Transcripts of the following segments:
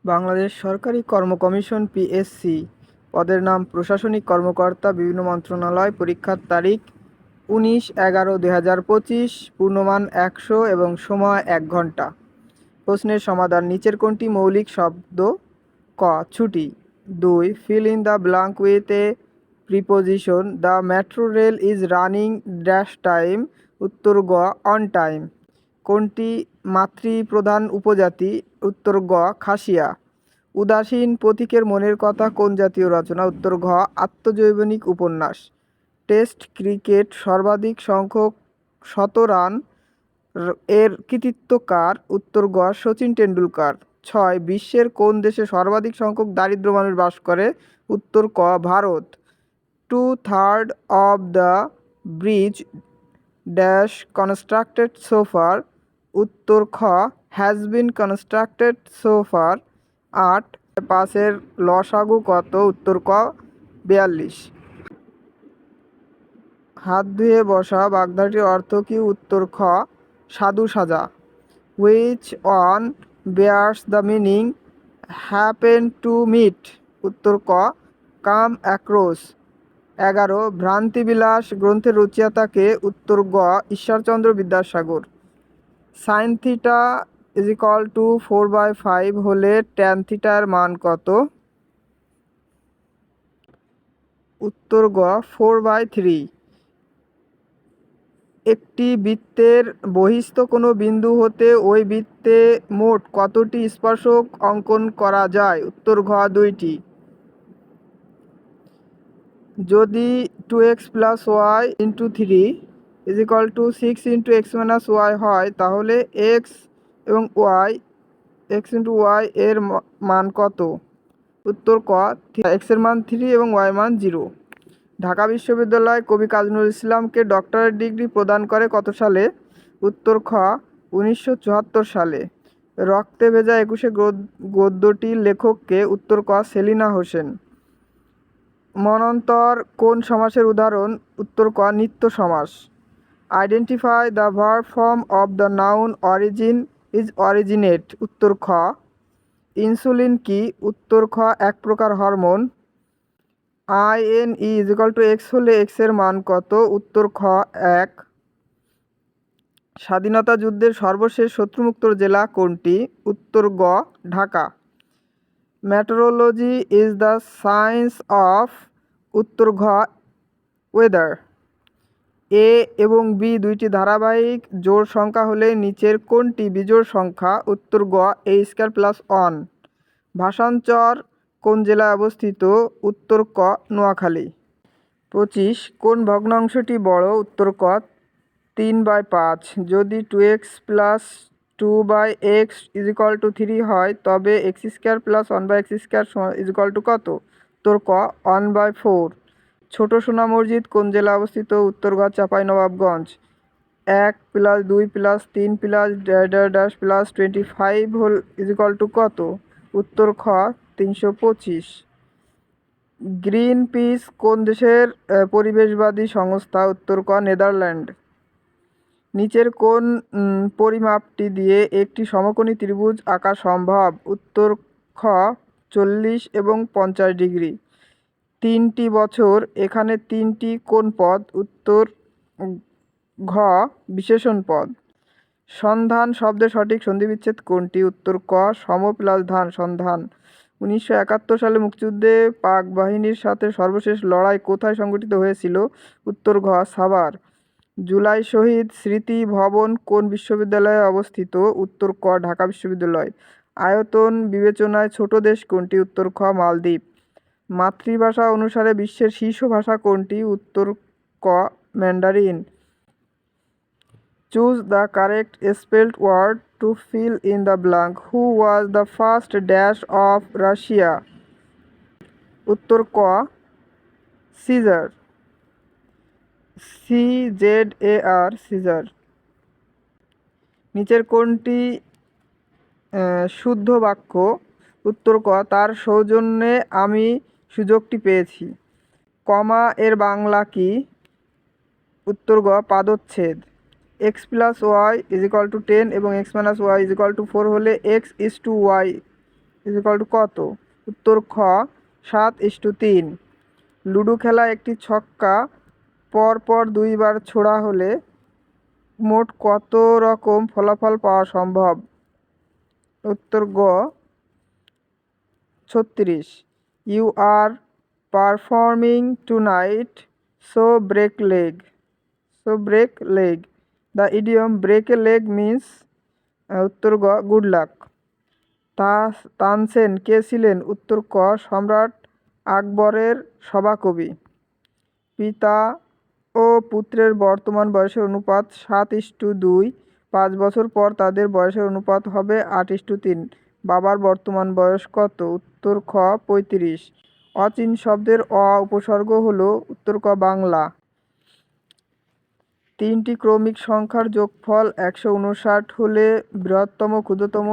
বাংলাদেশ সরকারি কর্ম commission PSC পদের নাম প্রশাসনিক কর্মকর্তা, বিভিন্ন মন্ত্রণালয়। পরীক্ষার তারিখ 19/11/2025, পূর্ণমান 100 এবং সময় 1 ঘন্টা। প্রশ্নের সমাধান: নিচের কোনটি মৌলিক শব্দ? ক. ছুটি। 2. Feel in the blank with a preposition. The metro rail is running dash time. উত্তর গ. On time. কোনটি মাতৃপ্রধান উপজাতি? উত্তর গ. খাসিয়া। উদাসীন পথিকের মনের কথা কোন জাতীয় রচনা? উত্তর ঘ. আত্মজৈবনিক উপন্যাস। টেস্ট ক্রিকেট সর্বাধিক সংখ্যক শতরান এর কৃতিত্ব কার? উত্তর গ. শচীন টেন্ডুলকার। 6. বিশ্বের কোন দেশে সর্বাধিক সংখ্যক দরিদ্র মানুষ বাস করে? উত্তর ক. Bharat. 2/3 of the bridge dash constructed so far. উত্তর খ. has been constructed so far. 8. 5-এর লসাগু কত? উত্তর ক. 42। হাত ধুয়ে বসা বাগধাটির অর্থ কি? উত্তর খ. সাধু সাজা। Which one bears the meaning happen to meet? উত্তর ক. Come across. 11. ভ্রান্তিবিলাস গ্রন্থের রচয়িতা কে? উত্তর গ. ঈশ্বরচন্দ্র বিদ্যাসাগর। সাইন থিটা = 4/5 হলে ট্যান থিটার মান কত? উত্তর গ. 4/3। একটি বৃত্তের বহিস্থ কোনো বিন্দু হতে ওই বৃত্তে মোট কতটি স্পর্শক অঙ্কন করা যায়? উত্তর ঘ. 2টি। যদি 2x + y * 3 = 6 × x - y হয়, তাহলে x × y এর মান কত? উত্তর ক. x এর মান 3 এবং y এর মান 0। ঢাকা বিশ্ববিদ্যালয় কবি কাজী নজরুল ইসলামকে ডক্টরেট ডিগ্রি প্রদান করে কত সালে? উত্তর খ. 1974 সালে। রক্তে ভেজা 21 গদ্যটির লেখক কে? উত্তর ক. সেলিনা হোসেন। মন্বন্তর কোন সমাসের উদাহরণ? উত্তর ক. নিত্য সমাস। Identify the verb form of the noun origin is originate. উত্তর খ. ইনসুলিন কি? উত্তর খ. এক প্রকার হরমোন। INE = x হলে x এর মান কত? উত্তর খ. 1। স্বাধীনতা যুদ্ধের সর্বশেষ শত্রুমুক্ত জেলা কোনটি? উত্তর গ. Dhaka. Metrology is the science of. উত্তর ঘ. ওয়েদার। A এবং B দুইটি ধারাবাহিক জোড় সংখ্যা হলে নিচের কোনটি বিজোড় সংখ্যা? উত্তর গ. a² + 1। ভাষাঞ্চর কোন জেলায় অবস্থিত? উত্তর ক. নোয়াখালী। 25. কোন ভগ্নাংশটি বড়? উত্তর ক. 3/5। যদি 2x + 2/x = 3 হয়, তবে x² + 1/x² কত? উত্তর ক. 1/4। ছোট সোনা মসজিদ কোন জেলায় অবস্থিত? উত্তর গ. চাঁপাইনবাবগঞ্জ। 1 + 2 + 3 + +25 কত? উত্তর খ. 325। গ্রিন পিস কোন দেশের পরিবেশবাদী সংস্থা? উত্তর ক. নেদারল্যান্ড। নিচের কোন পরিমাপটি দিয়ে একটি সমকোণী ত্রিভুজ আঁকা সম্ভব? উত্তর খ. 40 এবং 50 ডিগ্রি। 3টি বছর এখানে 3টি কোন পদ? উত্তর ঘ. বিশেষণ পদ। সন্ধান শব্দের সঠিক সন্ধিবিচ্ছেদ কোনটি? উত্তর ক. সম + ধান সন্ধান। 1971 সালে মুক্তিযুদ্ধে পাক বাহিনীর সাথে সর্বশেষ লড়াই কোথায় সংঘটিত হয়েছিল? উত্তর ঘ. সাভার। জুলাই শহীদ স্মৃতি ভবন কোন বিশ্ববিদ্যালয়ে অবস্থিত? উত্তর ক. ঢাকা বিশ্ববিদ্যালয়। আয়তন বিবেচনায় ছোট দেশ কোনটি? উত্তর খ. মালদ্বীপ। মাতৃভাষা অনুসারে বিশ্বের শীর্ষ ভাষা কোনটি? উত্তর ক. Mandarin. Choose the correct spelled word to fill in the blank. Who was the first dash of Russia? উত্তর ক. সিজার। CZAR czar. নিচের কোনটি শুদ্ধ বাক্য? উত্তর ক. তার সৌজন্যে আমি সুযোগটি পেয়েছি। কমা এর বাংলা কি? উত্তর গ. পাদচ্ছেদ। x + y = 10 এবং x - y = 4 হলে x is to y is equal to কত? উত্তর খ 7:3। লুডো খেলা একটি ছক্কা পরপর 2বার ছোড়া হলে মোট কত রকম ফলাফল পাওয়া সম্ভব? উত্তর গ 36। You are performing tonight, so break leg. The idiom break a leg means, উত্তর গ গুড লাক। তানসেন কে ছিলেন? উত্তর ক সম্রাট আকবরের সভাকবি। পিতা ও পুত্রের বর্তমান বয়সের অনুপাত 7:2। 5 বছর পর তাদের বয়সের অনুপাত হবে 8:3। বাবার বর্তমান বয়স কত? উত্তর খ 35। অচিন শব্দের উপসর্গ হলো? উত্তর ক বাংলা। 3টি ক্রমিক সংখ্যার যোগফল 159 হলে বৃহত্তম ক্ষুদ্রতম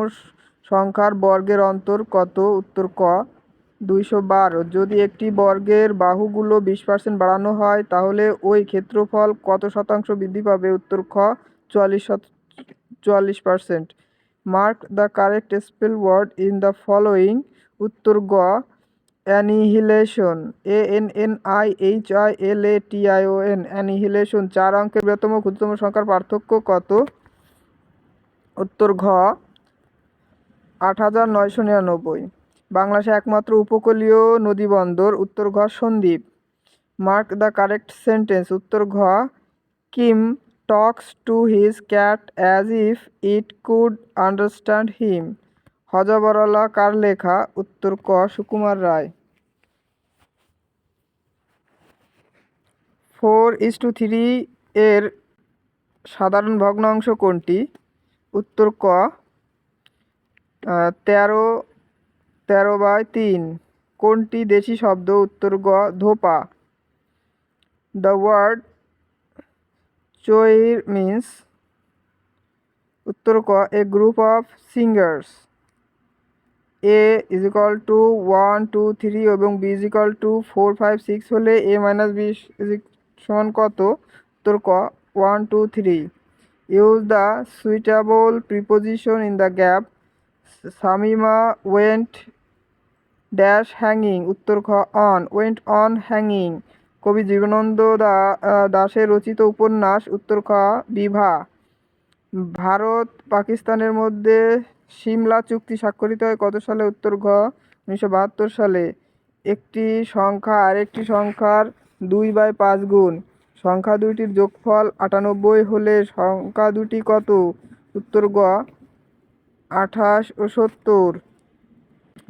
সংখ্যার বর্গের অন্তর কত? উত্তর ক 212। যদি একটি বর্গের বাহুগুলো 20% বাড়ানো হয় তাহলে ওই ক্ষেত্রফল কত শতাংশ বৃদ্ধি পাবে? উত্তর খ 44%। Mark the correct spell word in the following. উত্তর গ অ্যানিহিলেশন, ANNIHILATION, অ্যানিহিলেশন। 4 অঙ্কের বৃহত্তম ক্ষুদ্রতম সংখ্যার পার্থক্য কত? উত্তর ঘ 8,999। বাংলাদেশে একমাত্র উপকূলীয় নদীবন্দর? উত্তর ঘ Sandwip. Mark the correct sentence. উত্তর ঘ Kim talks to his cat as if it could understand him. Hajabarala কার লেখা? উত্তর ক সুকুমার রায়। 4:3 এর সাধারণ ভগ্নাংশ কোনটি? উত্তর ক 13/3। কোনটি দেশি শব্দ? উত্তর গ ধোপা। দ্য ওয়ার্ড চৈর মিন্স, উত্তর ক এ গ্রুপ অফ সিঙ্গার্স। A = 1 2 3 এবং B = 4 5 6 হলে A - B সমান কত? উত্তর ক 1 2 3। Use the suitable preposition in the gap. Shamima went dash hanging. উত্তর খ ওয়েন্ট অন হ্যাঙ্গিং। কবি জীবনানন্দ দাশের রচিত উপন্যাস? উত্তর খ বিভা। ভারত পাকিস্তানের মধ্যে সিমলা চুক্তি স্বাক্ষরিত হয় কত সালে? উত্তর ঘ 1972 সালে। একটি সংখ্যা আরেকটি সংখ্যার 2/5 গুণ। সংখ্যা দুইটির যোগফল 98 হলে সংখ্যা দুটি কত? উত্তর গ 28 ও 70।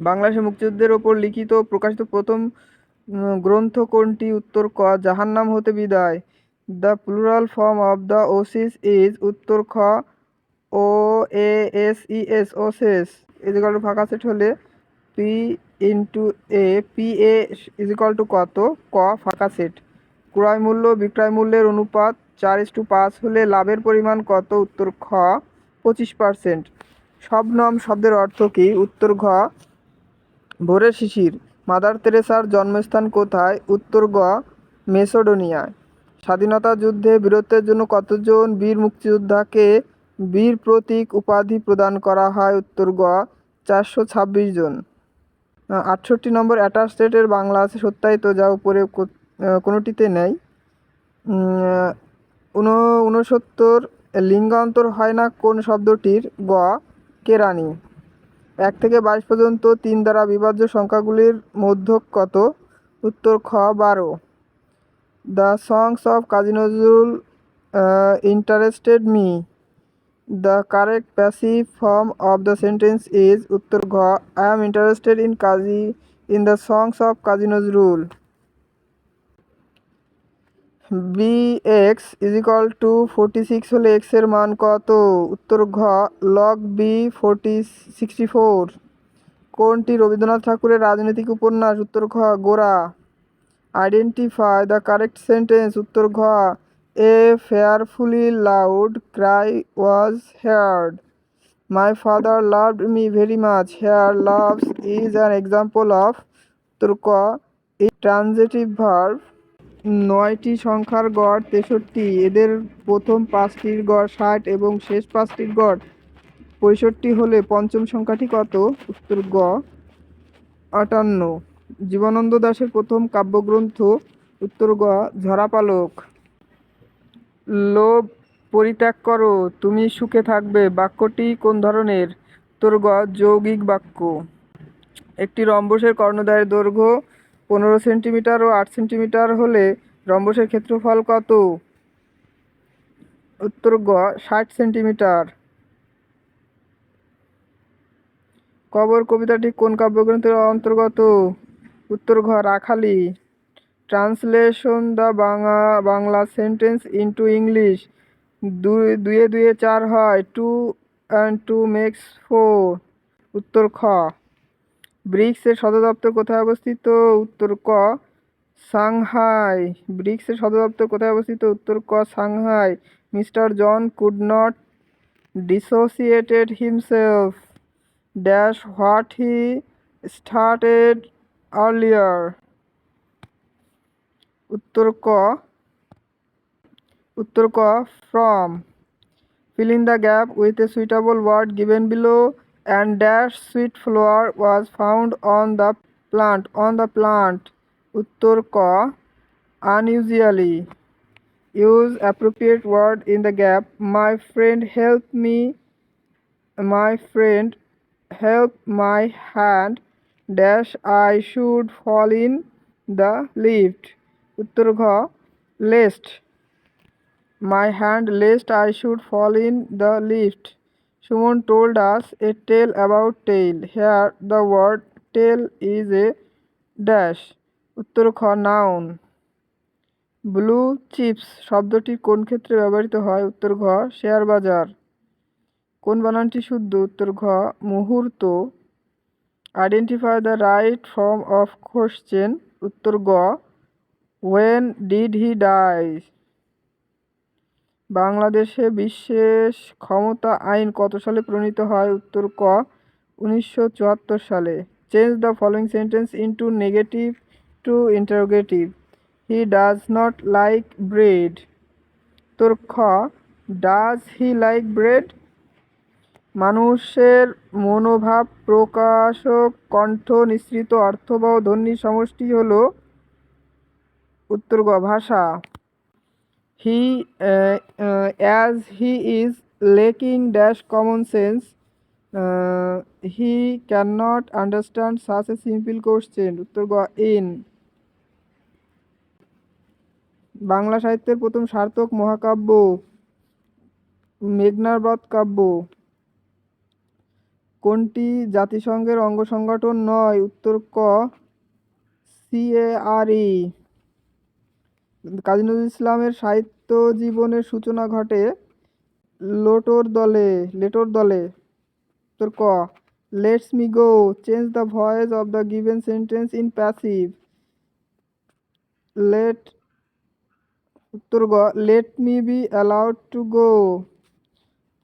বাংলাদেশের মুক্তিযুদ্ধের ওপর লিখিত ও প্রকাশিত প্রথম গ্রন্থ কোনটি? উত্তর ক জাহান্নাম হতে বিদায়। The plural form of the oasis is? উত্তর খ OASES, ওসেস। ফাঁকা সেট হলে P/A। PA কত? ক ফাঁকা সেট। ক্রয় মূল্য বিক্রয় মূল্যের অনুপাত 4:5 হলে লাভের পরিমাণ কত? উত্তর খ 25%। শবনম শব্দের অর্থ কী? উত্তর ঘ ভোরের শিশির। মাদার তেরেসার জন্মস্থান কোথায়? উত্তর গ মেসোডোনিয়ায়। স্বাধীনতা যুদ্ধে বীরত্বের জন্য কতজন বীর মুক্তিযোদ্ধাকে বীর প্রতীক উপাধি প্রদান করা হয়? উত্তর গ 426 জন। 68 নম্বর অ্যাটাচ স্টেটের বাংলা আছে সত্যায়িত, যা উপরে কোনোটিতে নেই। 69 লিঙ্গান্তর হয় না কোন শব্দটির? গ কেরানি। 1 থেকে 22 পর্যন্ত 3 দ্বারা বিভাজ্য সংখ্যাগুলির মধ্যক কত? উত্তর খ 12। The songs of Kazi Nazrul interested me. The correct passive form of the sentence is? উত্তর ঘ I am interested in the songs of Kazi Nazrul. bx = 46 হলে x এর মান কত? উত্তর ঘ log b 64। কোনটি রবীন্দ্রনাথ ঠাকুরের রাজনৈতিক উপন্যাস? উত্তর ঘ Gora. Identify the correct sentence. উত্তর ঘ a fearfully loud cry was heard. My father loved me very much. Here loves is an example of? উত্তর ক ট্রানজিটিভ ভার্ব। 9টি সংখ্যার গড় 63। এদের প্রথম 5টির গড় 60 এবং শেষ 5টির গড় 65 হলে পঞ্চম সংখ্যাটি কত? উত্তর গ 58। জীবনানন্দ দাশের প্রথম কাব্যগ্রন্থ? উত্তর গ ঝরাপালক। লোভ পরিত্যাগ করো, তুমি সুখে থাকবে বাক্যটি কোন ধরনের? উত্তর গ যৌগিক বাক্য। একটি রম্বসের কর্ণদ্বয়ের দৈর্ঘ্য 15 সেন্টিমিটার ও 8 সেন্টিমিটার হলে রম্বসের ক্ষেত্রফল কত? উত্তর গ 60 সেন্টিমিটার। কবর কবিতাটি কোন কাব্যগ্রন্থের অন্তর্গত? উত্তর ঘ Rakhali. Translation the Bangla sentence into English. দুয়ে দুয়ে 4 হয়, 2 and 2 makes 4। উত্তর খ। ব্রিক্সের সদর দপ্তর কোথায় অবস্থিত? উত্তর ক সাংহাই। ব্রিক্সের সদর দপ্তর কোথায় অবস্থিত? উত্তর ক Shanghai. Mister John could not dissociated himself dash what he started earlier। উত্তর ক from। Fill in the gap with a suitable word given below and dash sweet flower was found on the plant। উত্তর ক unusually। Use appropriate word in the gap. My friend helped my hand dash I should fall in the lift। উত্তর ঘ lest my hand lest I should fall in the lift। Suman told us a tale about tail। Here the word tail is a dash। উত্তর খ noun। Blue chips শব্দটি কোন ক্ষেত্রে ব্যবহৃত হয়? উত্তর ঘ শেয়ার বাজার। কোন বানানটি শুদ্ধ? উত্তর ঘ মুহূর্ত। Identify the right form of question. উত্তর গ when did he die। বাংলাদেশে বিশেষ ক্ষমতা আইন কত সালে প্রণীত হয়? উত্তর ক 1974 সালে। Change the following sentence into negative to interrogative. He does not like bread. উত্তর খ ডাজ হি লাইক ব্রেড। মানুষের মনোভাব প্রকাশক কণ্ঠ নিঃসৃত অর্থবহ ধ্বনির সমষ্টি হল? উত্তর গ ভাষা। He as he is lacking dash common sense, he cannot understand such a simple question। উত্তর গ in। বাংলা সাহিত্যের প্রথম সার্থক মহাকাব্য? মেঘনার বধ কাব্য। কোনটি জাতিসংঘের অঙ্গ সংগঠন নয়? উত্তর ক CARE। কাজী নজরুল ইসলামের সাহিত্য জীবনের সূচনা ঘটে লেটোর দলে। উত্তর ক lets me go. Change the voice of the given sentence in passive. উত্তর গ let me be allowed to go.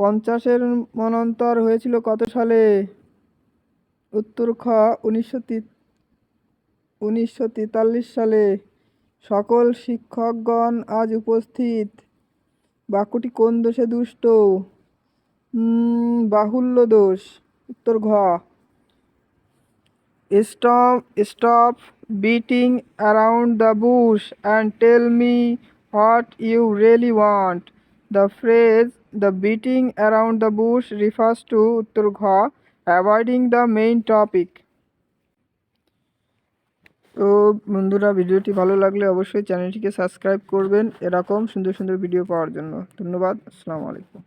50-এর মন্বন্তর হয়েছিল কত সালে? উত্তর খ 1943 সালে। সকল শিক্ষকগণ আজ উপস্থিত। বাক্যটি কোন দোষে দুষ্ট? বাহুল্য দোষ। উত্তর ঘ stop beating around the bush and tell me what you really want। The phrase the beating around the bush refers to উত্তর ঘ avoiding the main topic। তো বন্ধুরা, ভিডিওটি ভালো লাগলে অবশ্যই চ্যানেলটিকে সাবস্ক্রাইব করবেন এরকম সুন্দর সুন্দর ভিডিও পাওয়ার জন্য। ধন্যবাদ। আসসালামু আলাইকুম।